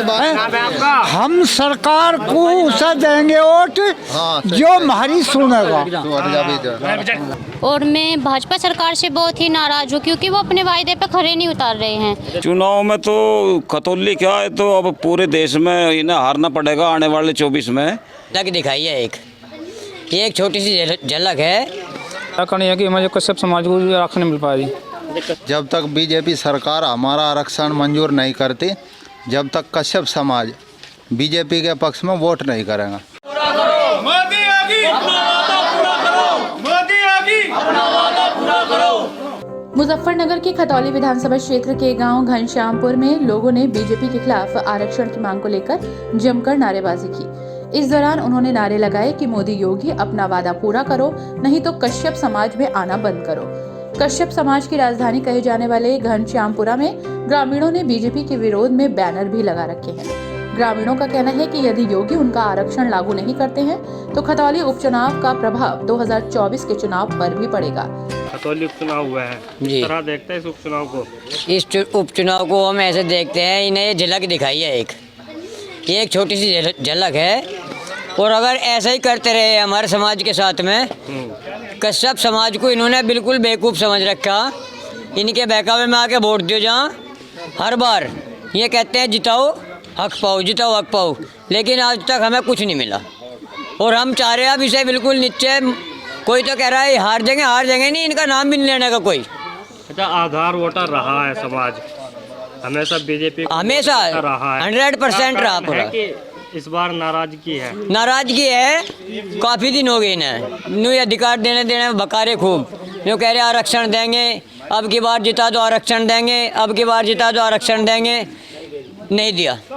हम सरकार को उसे देंगे वोट जो हमारी सुनेगा। और मैं भाजपा सरकार से बहुत ही नाराज हूँ क्योंकि वो अपने वायदे पे खरे नहीं उतार रहे हैं। चुनाव में तो खतौली क्या है, तो अब पूरे देश में इन्हें हारना पड़ेगा आने वाले 24 में। झलक दिखाई है एक छोटी सी झलक है। है कि हमारे कश्यप समाज को आरक्षण मिल पाएगी। जब तक बीजेपी सरकार हमारा आरक्षण मंजूर नहीं करती, जब तक कश्यप समाज बीजेपी के पक्ष में वोट नहीं करेगा। मुजफ्फरनगर के खतौली विधानसभा क्षेत्र के गांव घनश्यामपुर में लोगों ने बीजेपी के खिलाफ आरक्षण की मांग को लेकर जमकर नारेबाजी की। इस दौरान उन्होंने नारे लगाए कि मोदी योगी अपना वादा पूरा करो, नहीं तो कश्यप समाज में आना बंद करो। कश्यप समाज की राजधानी कहे जाने वाले घनश्यामपुरा में ग्रामीणों ने बीजेपी के विरोध में बैनर भी लगा रखे हैं। ग्रामीणों का कहना है कि यदि योगी उनका आरक्षण लागू नहीं करते हैं तो खतौली उपचुनाव का प्रभाव 2024 के चुनाव पर भी पड़ेगा। खतौली उपचुनाव हुआ है, किस तरह देखते हैं इस उपचुनाव को? इस उपचुनाव को हम ऐसे देखते हैं, इन्हें झलक दिखाई है एक छोटी सी झलक है। और अगर ऐसा ही करते रहे हमारे समाज के साथ में, कश्यप समाज को इन्होंने बिल्कुल बेवकूफ़ समझ रखा। इनके बहकावे में आके वोट दियो, जहाँ हर बार ये कहते हैं जिताओ हक पाओ, जिताओ हक पाओ, लेकिन आज तक हमें कुछ नहीं मिला। और हम चाह रहे हैं अब इसे बिल्कुल नीचे, कोई तो कह रहा है हार जाएंगे नहीं, इनका नाम भी नहीं लेने का कोई। अच्छा, आधार वोटर रहा है समाज हमेशा बीजेपी, हमेशा रहा है, 100% रहा पूरा। इस बार नाराजगी है, काफ़ी दिन हो गए इन्हें अधिकार देने बकारे खूब, जो कह रहे आरक्षण देंगे, अब की बार जिता दो आरक्षण देंगे, अब की बार जिता दो आरक्षण देंगे, नहीं दिया। तो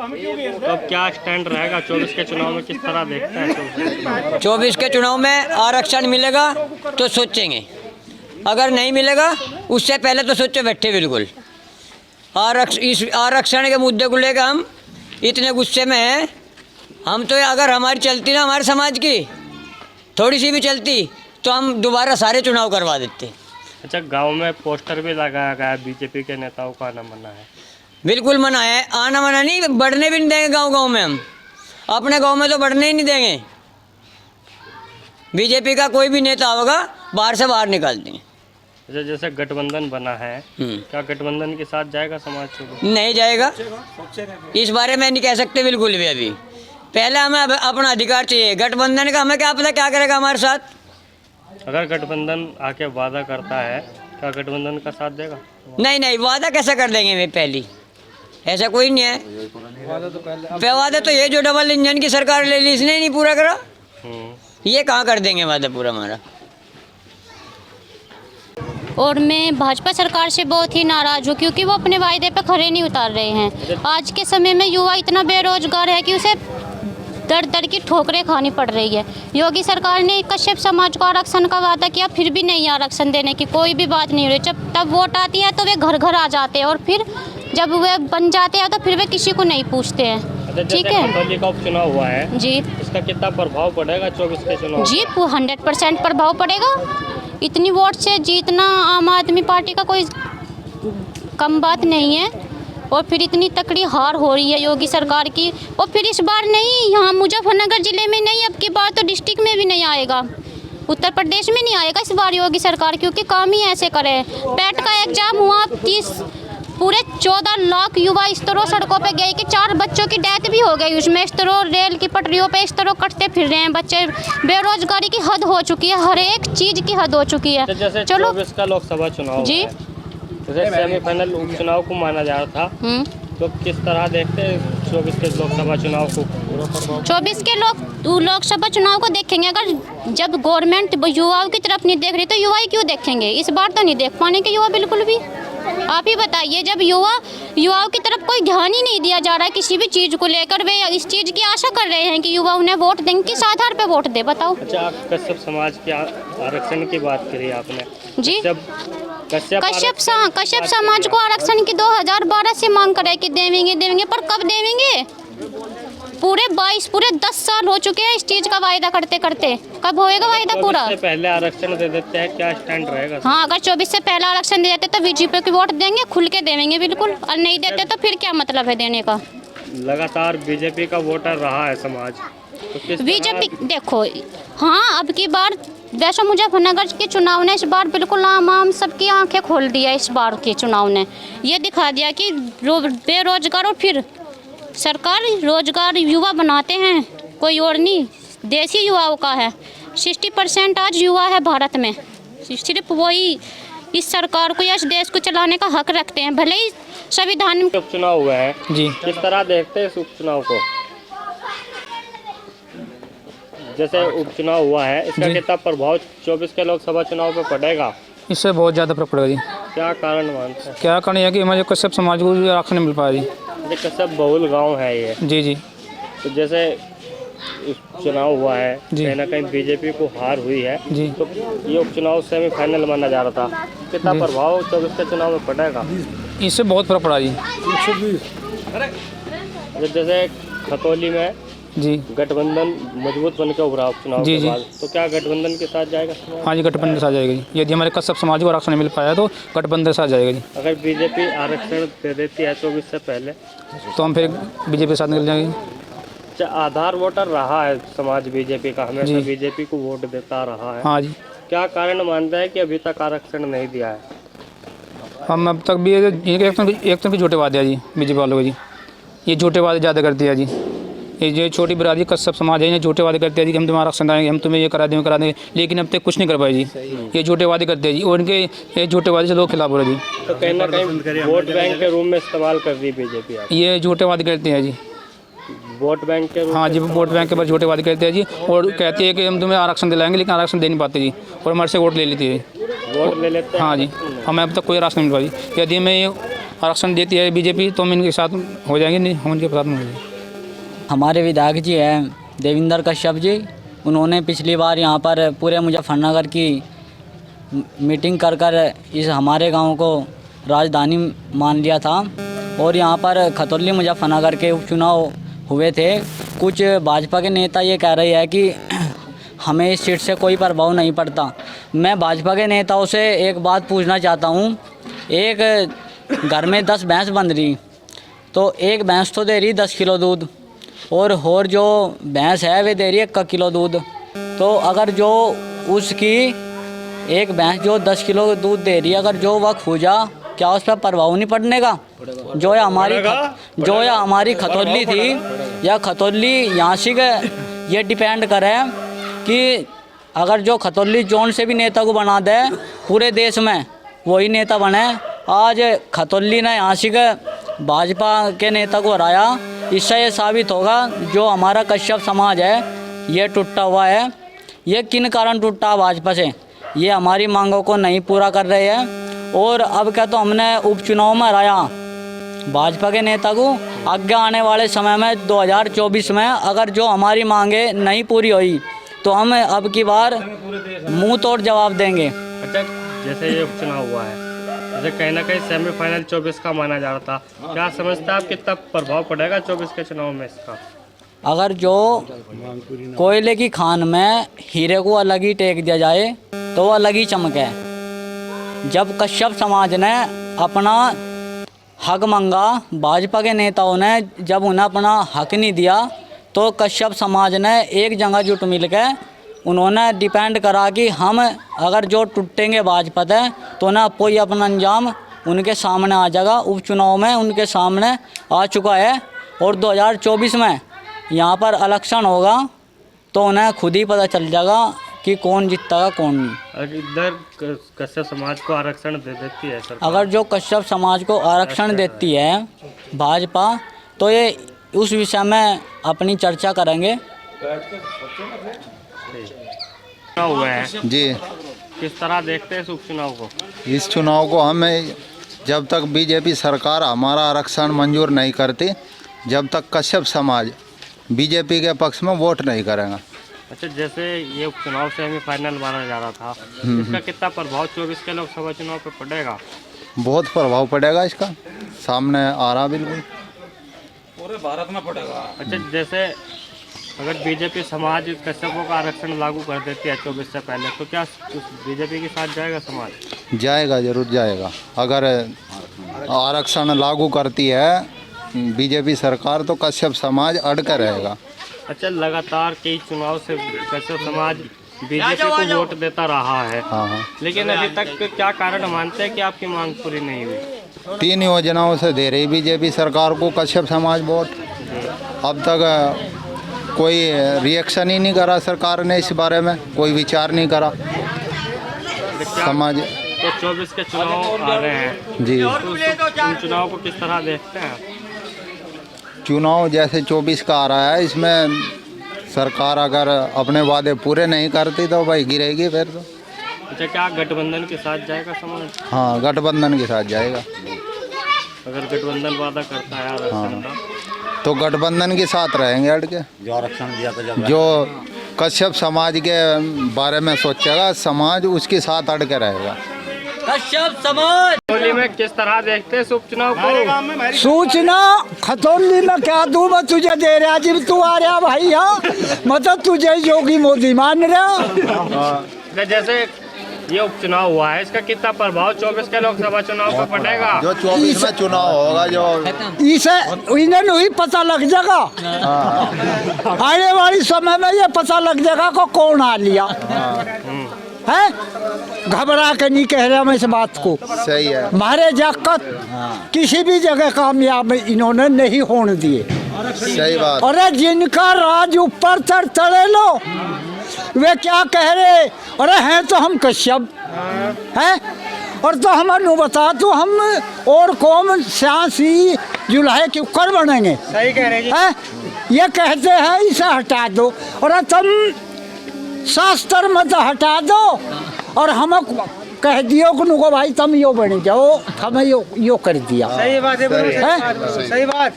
अब क्या स्टैंड रहेगा 24 के चुनाव में, किस तरह देखते हैं? 24 के चुनाव में आरक्षण मिलेगा तो सोचेंगे, अगर नहीं मिलेगा उससे पहले तो सोचे बैठे। बिल्कुल इस आरक्षण के मुद्दे को लेकर हम इतने गुस्से में हैं। हम तो अगर हमारी चलती ना, हमारे समाज की थोड़ी सी भी चलती, तो हम दोबारा सारे चुनाव करवा देते। अच्छा, गांव में पोस्टर भी लगाया गया, बीजेपी के नेताओं का आना मना है? बिल्कुल मना है, आना मना नहीं, बढ़ने भी नहीं देंगे गांव में। हम अपने गांव में तो बढ़ने ही नहीं देंगे। बीजेपी का कोई भी नेता होगा बाहर से बाहर निकाल देंगे। अच्छा, जैसे गठबंधन बना है, क्या गठबंधन के साथ जाएगा समाज? नहीं जाएगा, इस बारे में नहीं कह सकते बिल्कुल भी। अभी पहले हमें अपना अधिकार चाहिए। गठबंधन का हमें क्या पता क्या करेगा हमारे साथ। अगर गठबंधन आके वादा करता है, क्या गठबंधन का साथ देगा? नहीं, वादा कैसे कर देंगे वे? पहली ऐसा कोई नहीं है। वादा तो ये जो डबल इंजन की सरकार ले ली, इसने नहीं पूरा करा। ये कहाँ कर देंगे वादा पूरा हमारा? और मैं भाजपा सरकार से बहुत ही नाराज हूँ क्योंकि वो अपने वायदे पे खरे नहीं उतार रहे हैं। आज के समय में युवा इतना बेरोजगार है कि उसे दर दर की ठोकरें खानी पड़ रही है। योगी सरकार ने कश्यप समाज को आरक्षण का वादा किया, फिर भी नहीं आरक्षण देने की कोई भी बात नहीं हो रही। जब तब वोट आती है तो वे घर घर आ जाते हैं, और फिर जब वे बन जाते हैं तो फिर वे किसी को नहीं पूछते हैं। ठीक है, खतौली का उपचुनाव हुआ है जी, इसका कितना प्रभाव पड़ेगा 24 के चुनाव? जी 100% प्रभाव पड़ेगा। इतनी वोट से जीतना आम आदमी पार्टी का कोई कम बात नहीं है। और फिर इतनी तकड़ी हार हो रही है योगी सरकार की। और फिर इस बार नहीं, यहाँ मुजफ्फरनगर ज़िले में नहीं, अब की बार तो डिस्ट्रिक्ट में भी नहीं आएगा, उत्तर प्रदेश में नहीं आएगा इस बार योगी सरकार, क्योंकि काम ही ऐसे करे। पैट का एग्ज़ाम हुआ, पूरे 14 लाख युवा इस तरह सड़कों पे गए कि 4 बच्चों की डेथ भी हो गई उसमें। इस तरह रेल की पटरियों पे इस तरह कटते फिर रहे हैं बच्चे। बेरोजगारी की हद हो चुकी है, हर एक चीज़ की हद हो चुकी है। जैसे चलो 24 का लोकसभा चुनाव जी, जैसे सेमीफाइनल उपचुनाव को माना जा रहा था, तो किस तरह देखते हैं 24 के लोकसभा चुनाव को? 24 के लोकसभा चुनाव को देखेंगे। अगर जब गवर्नमेंट युवाओं की तरफ नहीं देख रही तो युवा ही क्यों देखेंगे? इस बार तो नहीं देख पाने के युवा बिल्कुल भी। आप ही बताइए, जब युवाओं की तरफ कोई ध्यान ही नहीं दिया जा रहा है किसी भी चीज़ को लेकर, वे इस चीज़ की आशा कर रहे हैं कि युवा उन्हें वोट देंगे, किस आधार पे वोट दे? बताओ। अच्छा, आप कश्यप समाज के आरक्षण की बात करी आपने जी। कश्यप समाज को आरक्षण की 2012 से मांग करे कि देवेंगे, पर कब देवेंगे? पूरे 10 साल हो चुके हैं इस चीज़ का वायदा करते करते। कब होएगा वायदा पूरा? पहले आरक्षण दे देते हैं, क्या स्टैंड रहेगा? हाँ, अगर 24 से पहले आरक्षण दे देते तो बीजेपी को वोट देंगे, खुल के देंगे बिल्कुल, और नहीं देते तो फिर क्या मतलब है देने का? लगातार बीजेपी का वोटर रहा है समाज, तो किस तरह- बीजेपी देखो, हाँ अब की बार वैसे मुजफ्फरनगर के चुनाव ने इस बार बिल्कुल आम सबकी आंखें खोल दिया। इस बार के चुनाव ने ये दिखा दिया कि बेरोजगार और फिर सरकार रोजगार युवा बनाते हैं, कोई और नहीं, देसी युवाओं का है। 60% आज युवा है भारत में, सिर्फ वही इस सरकार को या इस देश को चलाने का हक रखते हैं, भले ही संविधान। उपचुनाव हुए हैं जी। किस तरह देखते हैं इस उपचुनाव को? जैसे उपचुनाव हुआ है, इसका जी। कितना प्रभाव 24 के लोकसभा चुनाव पे पड़ेगा? इससे बहुत ज़्यादा फर्क पड़ेगा जी। क्या कारण मानते हैं? क्या करना है कि हमारे कश्यप समाज को आरक्षण नहीं मिल पाया जी। ये कश्यप बहुल गांव है ये, जी जी तो जैसे चुनाव हुआ है, जी। कहीं ना कहीं बीजेपी को हार हुई है, जी। तो ये उपचुनाव सेमीफाइनल माना जा रहा था, कितना जी। प्रभाव 24 के चुनाव में पड़ेगा? इससे बहुत फर्क पड़ा जी। जैसे खतौली में जी गठबंधन मजबूत बन के उभरा उपचुनाव जी, के जी। बाद, तो क्या गठबंधन के साथ जाएगा समाज? हाँ जी, गठबंधन के साथ जाएगा जी। यदि हमारे कश्यप समाज को आरक्षण नहीं मिल पाया तो गठबंधन के साथ जाएगा जी। अगर बीजेपी आरक्षण दे देती है 24 से पहले, तो हम फिर बीजेपी के साथ निकल जाएंगे। आधार वोटर रहा है समाज बीजेपी का, हमेशा जी। बीजेपी को वोट देता रहा है। हाँ जी। क्या कारण मानते हैं कि अभी तक आरक्षण नहीं दिया है? हम अब तक भी एक तो भी झूठे वादे हैं जी बीजेपी वालों को जी। ये झूठे वादे ज़्यादा करती है जी। ये जो छोटी बिरादरी कश्यप समाज है, ये झूठे वादे करते हैं जी कि हम तुम्हारा आरक्षण देंगे, हम तुम्हें ये करा देंगे, लेकिन अब तक कुछ नहीं कर पाए जी। ये झूठे वादे करते हैं जी, और इनके ये झूठे वादे से लोग खिलाफ हो रहे जी। तो कहीं ना कहीं वोट बैंक के रूप में इस्तेमाल कर रही बीजेपी आज। ये झूठे वादे करते हैं जी। वोट बैंक के रूप हाँ जी, वोट बैंक के बाद झूठे वादे करते हैं जी, और कहती है कि हम तुम्हें आरक्षण दिलाएंगे, लेकिन आरक्षण दे नहीं पाते जी, और हमारे से वोट ले लेती है। वोट ले लेते हैं। हाँ जी, हमें अब तक कोई आरक्षण नहीं मिल पाई। यदि हमें ये आरक्षण देती है बीजेपी तो हम इनके साथ हो जाएंगे, नहीं हम उनके साथ नहीं हो जाएंगे। हमारे विधायक जी हैं देवेंद्र कश्यप जी, उन्होंने पिछली बार यहाँ पर पूरे मुजफ्फरनगर की मीटिंग कर कर इस हमारे गांव को राजधानी मान लिया था, और यहाँ पर खतौली मुजफ्फरनगर के उपचुनाव हुए थे। कुछ भाजपा के नेता ये कह रहे हैं कि हमें इस सीट से कोई प्रभाव नहीं पड़ता। मैं भाजपा के नेताओं से एक बात पूछना चाहता हूँ, एक घर में 10 भैंस बंध रही, तो एक भैंस तो दे रही 10 किलो दूध, और जो भैंस है वे दे रही है 1 किलो दूध। तो अगर जो उसकी एक भैंस जो 10 किलो दूध दे रही है, अगर जो वह खूजा, क्या उस पर प्रभाव नहीं पड़ने का? जो या हमारी खतौली थी, या खतौली यहाँ से ये डिपेंड करे कि अगर जो खतौली जोन से भी नेता को बना दे पूरे देश में वही नेता बने। आज खतौली ने यहाँ से भाजपा के नेता को हराया, इससे ये साबित होगा जो हमारा कश्यप समाज है ये टूटा हुआ है। ये किन कारण टूटा भाजपा से? ये हमारी मांगों को नहीं पूरा कर रहे हैं, और अब क्या तो हमने उपचुनाव में हराया भाजपा के नेता को, आगे आने वाले समय में 2024 में अगर जो हमारी मांगे नहीं पूरी हुई तो हम अब की बार मुंह तोड़ जवाब देंगे। अच्छा, जैसे ये उपचुनाव हुआ है, जैसे कहीं ना कहीं सेमीफाइनल 24 का माना जा रहा था, क्या समझते हैं आप कितना प्रभाव पड़ेगा 24 के चुनाव में इसका? अगर जो कोयले की खान में हीरे को अलग ही टेक दिया जाए तो वो अलग ही चमके। जब कश्यप समाज ने अपना हक मांगा, भाजपा के नेताओं ने जब उन्हें अपना हक नहीं दिया, तो कश्यप समाज ने एक जगह जुट मिल के उन्होंने डिपेंड करा कि हम अगर जो टूटेंगे भाजपा से तो ना कोई अपना अंजाम उनके सामने आ जाएगा। उपचुनाव में उनके सामने आ चुका है, और 2024 में यहाँ पर इलेक्शन होगा तो उन्हें खुद ही पता चल जाएगा कि कौन जीतता कौन नहीं। इधर कश्यप समाज को आरक्षण दे देती है सरकार, अगर जो कश्यप समाज को आरक्षण देती है भाजपा, तो ये उस विषय में अपनी चर्चा करेंगे। चुनाव हुए हैं जी। किस तरह देखते हैं इस उपचुनाव को? इस चुनाव को हमें जब तक बीजेपी सरकार हमारा आरक्षण मंजूर नहीं करती, जब तक कश्यप समाज बीजेपी के पक्ष में वोट नहीं करेगा। अच्छा, जैसे ये उपचुनाव सेमीफाइनल माना जा रहा था, इसका कितना प्रभाव 24 के लोकसभा चुनाव पे पड़ेगा? बहुत प्रभाव पड़ेगा इसका, सामने आ रहा बिल्कुल पूरे भारत में पड़ेगा। अच्छा, जैसे अगर बीजेपी समाज कश्यपों का आरक्षण लागू कर देती है 24 से पहले, तो क्या बीजेपी के साथ जाएगा समाज? जाएगा, जरूर जाएगा। अगर आरक्षण लागू करती है बीजेपी सरकार तो कश्यप समाज अड़कर रहेगा। अच्छा, लगातार कई चुनाव से कश्यप समाज बीजेपी को वोट देता रहा है। हाँ। लेकिन अभी तक क्या कारण मानते हैं कि आपकी मांग पूरी नहीं हुई? 3 योजनाओं से दे रही बीजेपी सरकार को कश्यप समाज वोट। अब तक कोई रिएक्शन ही नहीं करा सरकार ने, इस बारे में कोई विचार नहीं करा समाज। तो 24 के चुनाव आ रहे हैं जी, तो उन चुनाव को किस तरह देखते हैं? चुनाव जैसे 24 का आ रहा है, इसमें सरकार अगर अपने वादे पूरे नहीं करती तो भाई गिरेगी फिर तो। अच्छा, क्या गठबंधन के साथ जाएगा समाज? हाँ, गठबंधन के साथ जाएगा। अगर गठबंधन वादा करता है आरक्षण का, तो गठबंधन के साथ रहेंगे अड़के। जो आरक्षण दिया था जो कश्यप समाज के बारे में सोचेगा समाज, उसके साथ अड़के रहेगा। कश्यप समाज खतौली में किस तरह देखते हैं उपचुनाव को? सूचना खतौली में क्या दूं मैं तुझे दे रहा, जब तू आ रहा भाई यहाँ मतलब तुझे योगी मोदी मान रहा। जैसे ये उपचुनाव हुआ है, इसका कितना प्रभाव 24 के लोकसभा चुनाव पर पड़ेगा? जो 24 में चुनाव होगा, जो इसे इन्हें नहीं पता लग जाएगा, आने वाली समय में ये पता लग जाएगा को कौन आ लिया है। घबरा के नहीं कह रहा मैं इस बात को, सही है। मारे जाकर किसी भी जगह कामयाब इन्होंने नहीं होने दिए। सही बात। अरे जिनका राज ऊपर चढ़े लो वे क्या कह रहे, अरे हैं तो हम कश्यप हैं, और तो हमारे बता तो हम और कौम सियासी जुलाहे क्यों कर बनेंगे। सही कह रहे हैं, ये कहते हैं इसे हटा दो, और तुम शास्त्र मत हटा दो और हम कह दियो को भाई तुम यो बन जाओ, हमें यो कर दिया। सही बात है, सही बात।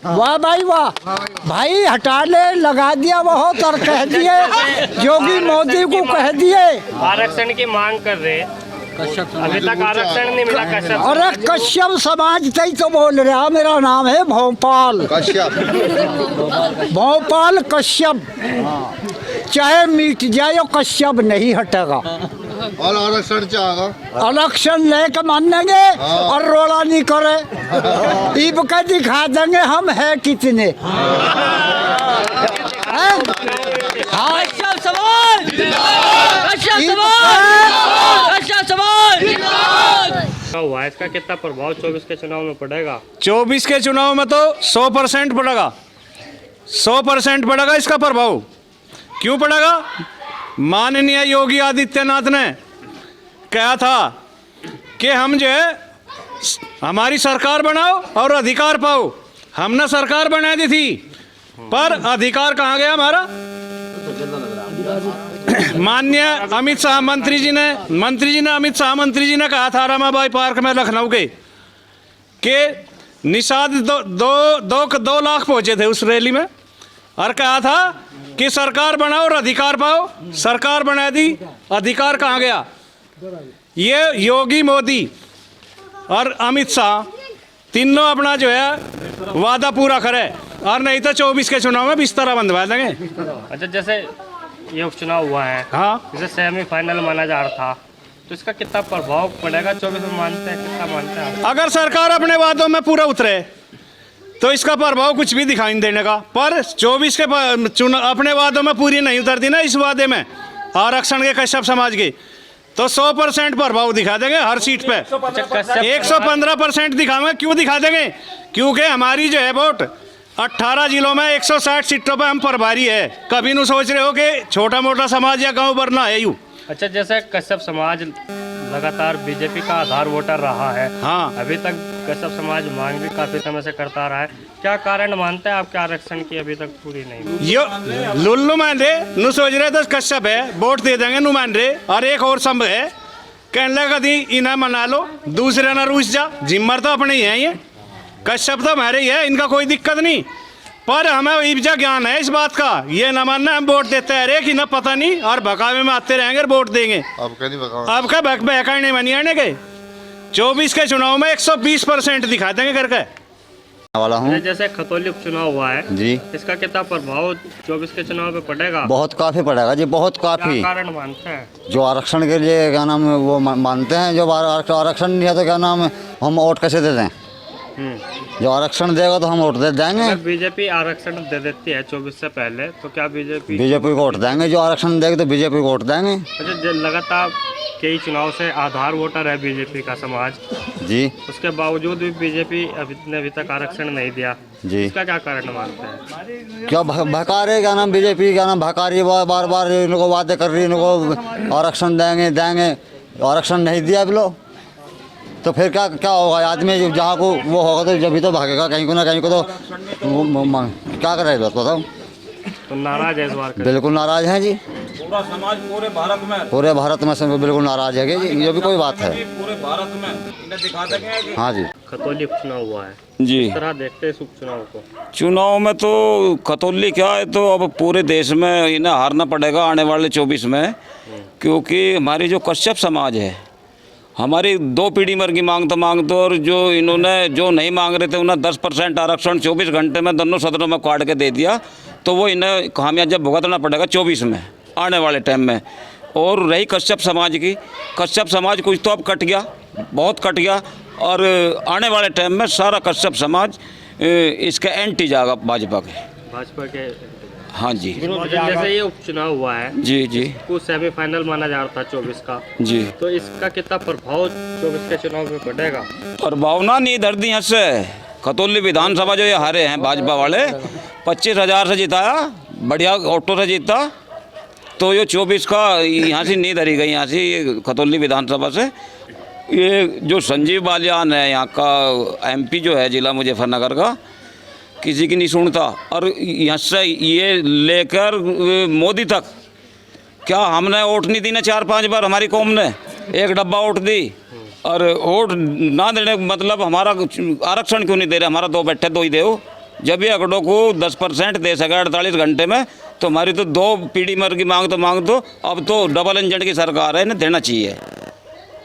वाह भाई वाह, भाई हटा ले, लगा दिया बहुत और कह दिए योगी मोदी को कह दिए आरक्षण की मांग कर रहे, अभी तक आरक्षण नहीं मिला कश्यप। अरे कश्यप समाज तई तो बोल रहा, मेरा नाम है भोपाल कश्यप, भोपाल कश्यप, चाहे मिट जाए कश्यप नहीं हटेगा। और आरक्षण चाहेगा, इलेक्शन लेके मानेंगे और रोड़ा नहीं करे, ईब का दिखा देंगे हम है कितने। कश्यप समाज, कश्यप समाज, कश्यप समाज। हुआ इसका कितना प्रभाव 24 के चुनाव में पड़ेगा? 24 के चुनाव में तो 100% पड़ेगा, 100% पड़ेगा इसका प्रभाव। क्यों पड़ेगा? माननीय योगी आदित्यनाथ ने कहा था कि हम जो है हमारी सरकार बनाओ और अधिकार पाओ। हमने सरकार बना दी थी, पर अधिकार कहाँ गया हमारा? माननीय अमित शाह मंत्री जी ने अमित शाह मंत्री जी ने कहा था रमाबाई पार्क में लखनऊ के निषाद 2 लाख पहुंचे थे उस रैली में, और कहा था कि सरकार बनाओ और अधिकार पाओ। सरकार बना दी, अधिकार कहाँ गया? ये योगी मोदी और अमित शाह तीनों अपना जो है वादा पूरा करे, और नहीं तो 24 के चुनाव में बिस्तर बंधवा देंगे। अच्छा, जैसे ये उपचुनाव हुआ है, हाँ, जैसे सेमीफाइनल माना जा रहा था, तो इसका कितना प्रभाव पड़ेगा 24 में मानते हैं, कितना मानते हैं? अगर सरकार अपने वादों में पूरा उतरे तो इसका प्रभाव कुछ भी दिखाई नहीं देने का, पर 24 के चुनाव अपने वादों में पूरी नहीं उतरती ना, इस वादे में आरक्षण के कश्यप समाज की, तो 100% प्रभाव दिखा देंगे हर सीट पे। 115% दिखाएंगे। क्यों दिखा देंगे? क्योंकि हमारी जो है वोट 18 जिलों में 160 सीटों पे हम प्रभारी है। कभी नहीं सोच रहे हो कि छोटा मोटा समाज या गांव भरना है यूँ। अच्छा, जैसे कश्यप समाज लगातार बीजेपी का आधार वोटर रहा है, हाँ, अभी तक कश्यप समाज मांग भी काफी समय से करता रहा है, क्या कारण मानते हैं आपके आरक्षण की अभी तक पूरी नहीं हुई? यो लुल्लू मान रहे नु सोच रहे तो कश्यप है वोट दे देंगे नु मान रहे। और एक और संभव है, कहने लगा दी इन्हें मना लो, दूसरे ना रूस जा, जिम्मर तो अपने ही है, ये कश्यप तो हमारे ही है, इनका कोई दिक्कत नहीं। पर हमें इब्जा ज्ञान है इस बात का, ये न मानना हम वोट देते हैं कि न पता नहीं, और बकावे में आते रहेंगे और वोट देंगे। अब क्या बहका नहीं बनी आने के 24 के चुनाव में 120% दिखा देंगे करके वाला हूँ। जैसे खतौली उपचुनाव हुआ है जी, इसका कितना प्रभाव 24 के चुनाव पे पड़ेगा? बहुत काफ़ी पड़ेगा जी, बहुत काफ़ी। क्या कारण मानते हैं? जो आरक्षण के लिए क्या नाम वो मानते हैं, जो आरक्षण नहीं है तो क्या नाम हम वोट कैसे दे दें? जो आरक्षण देगा तो हम वोट दे देंगे। अगर बीजेपी आरक्षण दे देती है 24 से पहले तो क्या बीजेपी बीजेपी को वोट देंगे। जो आरक्षण देगा तो बीजेपी को वोट देंगे। अच्छा, लगातार कई चुनाव से आधार वोटर है बीजेपी का समाज जी, उसके बावजूद भी बीजेपी अभी तक आरक्षण नहीं दिया जी। इसका क्या कारण मानते हैं? क्या भका रहे, क्या नाम बीजेपी, क्या नाम भका रही है, बार बार इनको वादे कर रही है, इनको आरक्षण देंगे देंगे, आरक्षण नहीं दिया अब लोग तो फिर क्या क्या होगा? आदमी जहाँ को वो होगा तो जब भी तो भागेगा कहीं को ना कहीं को, तो क्या करेगा बताओ? तो नाराज है इस बार? बिल्कुल नाराज हैं जी। पूरा समाज पूरे भारत में सब बिल्कुल नाराज है जी। ये भी कोई बात है पूरे भारत में इन्हें दिखा देंगे। हाँ जी। खतौली उपचुनाव हुआ है जी। किस तरह देखते हैं इस उपचुनाव को? चुनाव में तो खतौली क्या है, तो अब पूरे देश में इन्हें हारना पड़ेगा आने वाले 24 में, क्योंकि हमारी जो कश्यप समाज है, हमारी 2 पीढ़ी मर की मांग तो और जो इन्होंने जो नहीं मांग रहे थे उन्हें 10% आरक्षण 24 घंटे में दोनों सदनों में काट के दे दिया, तो वो इन्हें खामियाजा भुगतना पड़ेगा 24 में आने वाले टाइम में। और रही कश्यप समाज की, कश्यप समाज कुछ तो अब कट गया, बहुत कट गया, और आने वाले टाइम में सारा कश्यप समाज इसका एंटी जाएगा भाजपा के। हाँ जी। जैसे ये उपचुनाव हुआ है जी जी, कुछ सेमीफाइनल माना जा रहा था 24 का जी, तो इसका कितना प्रभाव 24 के चुनाव में पड़ेगा? और भावना नहीं इधर दी यहाँ से खतौली विधानसभा जो ये हारे हैं भाजपा वाले, 25,000 से जिताया, बढ़िया ऑटो से जीता, तो ये 24 का यहाँ से नहीं धरी गई, यहाँ से ये खतौली विधानसभा से। ये जो संजीव बालियान है यहाँ का MP जो है जिला मुजफ्फरनगर का, किसी की नहीं सुनता, और यहाँ से ये लेकर मोदी तक, क्या हमने वोट नहीं दी ना 4-5 बार हमारी कौम ने, एक डब्बा वोट दी, और वोट ना देने मतलब हमारा आरक्षण क्यों नहीं दे रहे? हमारा 2 बैठे 2 ही दो, जब ये अकड़ों को 10% दे सके 48 घंटे में, तो हमारी तो 2 पीढ़ी मर की मांग दो। अब तो डबल इंजन की सरकार है, इन्हें देना चाहिए।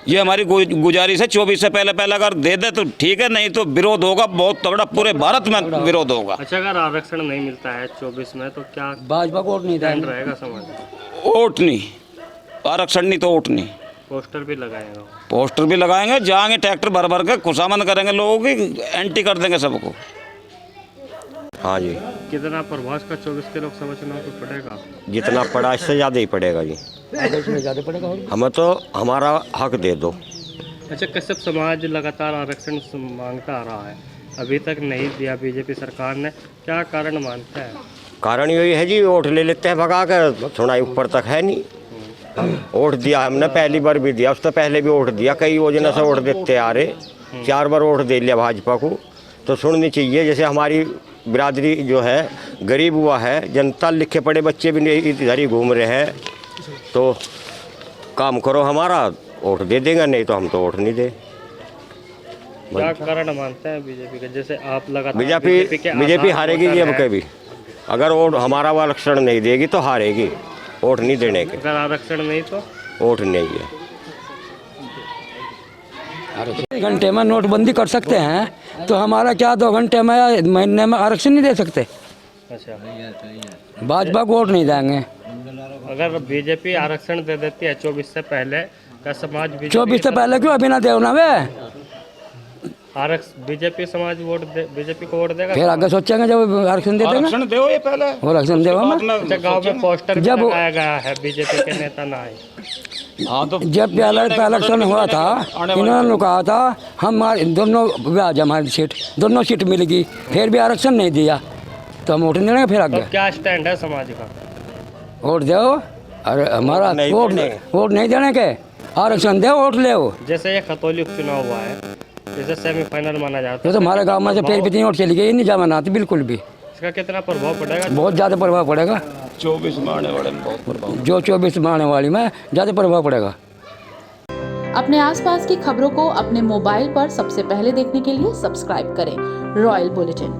ये हमारी गुजारिश है, 24 से पहले अगर दे दे तो ठीक है, नहीं तो विरोध होगा बहुत तगड़ा, पूरे भारत में विरोध होगा। अच्छा, अगर आरक्षण नहीं मिलता है 24 में तो क्या भाजपा को वोट नहीं देंगे, रहेगा समाज? वोट नहीं, आरक्षण नहीं तो वोट नहीं। पोस्टर भी लगाएगा? पोस्टर भी लगाएंगे, जाएंगे ट्रैक्टर भर भर के खुशामद करेंगे लोगों की, एंटी कर देंगे सबको। हाँ जी। कितना प्रभाव का 24 के लोकसभा चुनाव पे पड़ेगा? जितना पड़ा इससे ज़्यादा ही पड़ेगा जी। ज़्यादा पड़ेगा। हमें तो हमारा हक दे दो। अच्छा, कश्यप समाज लगातार आरक्षण मांगता आ रहा है, अभी तक नहीं दिया बीजेपी सरकार ने, क्या कारण मानते हैं? कारण यही है जी, वोट ले लेते हैं भगा कर, थोड़ा ऊपर तक है नहीं। वोट दिया हमने, पहली बार भी दिया, उससे पहले भी वोट दिया, कई योजना से वोट देते आ रहे, 4 बार वोट दे लिया भाजपा को, तो सुननी चाहिए। जैसे हमारी बिरादरी जो है गरीब हुआ है, जनता, लिखे पढ़े बच्चे भी इधर ही घूम रहे हैं, तो काम करो हमारा, वोट दे देंगे, नहीं तो हम तो वोट नहीं दे। क्या कारण मानते हैं बीजेपी का? जैसे आप लगातार बीजेपी हारेगी जी अब कभी, अगर वोट हमारा आरक्षण नहीं देगी तो हारेगी, वोट नहीं देने के। अगर आरक्षण नहीं तो वोट नहीं है। 1 घंटे में नोटबंदी कर सकते हैं, तो हमारा क्या 2 घंटे में या महीने में आरक्षण नहीं दे सकते? अच्छा, भाजपा को वोट नहीं देंगे। अगर बीजेपी आरक्षण दे देती है 24 से पहले, क्या समाज 24 से पहले क्यों अभी ना दे ना वे? बीजेपी समाज बीजेपी को वोट देगा? फिर आगे सोचेंगे जब आरक्षण दे देंगे। आरक्षण दो ये पहले, आरक्षण देगा। गाँव में पोस्टर जब लगाया गया है बीजेपी के नेता ना आए। हाँ, तो जब पहला इलेक्शन हुआ था, इन्होंने कहा था हमारे दोनों ब्याज, हमारी सीट दोनों सीट मिलेगी, फिर भी आरक्षण नहीं दिया, तो हम वोट नहीं देंगे। फिर आगे तो क्या स्टैंड है समाज का? वोट दो, अरे हमारा वोट नहीं देने के, आरक्षण दो, वोट ले। जैसे ये खतौली उपचुनाव हुआ है, जैसे सेमीफाइनल माना जाता है, तो हमारे गांव में से फिर भी 3 वोट चली गई, नहीं जमा आती बिल्कुल भी। इसका कितना प्रभाव पड़ेगा? बहुत ज़्यादा प्रभाव पड़ेगा। 24 में आने वाले में बहुत प्रभाव, जो 24 में आने वाली में ज़्यादा प्रभाव पड़ेगा। अपने आसपास की खबरों को अपने मोबाइल पर सबसे पहले देखने के लिए सब्सक्राइब करें रॉयल बुलेटिन।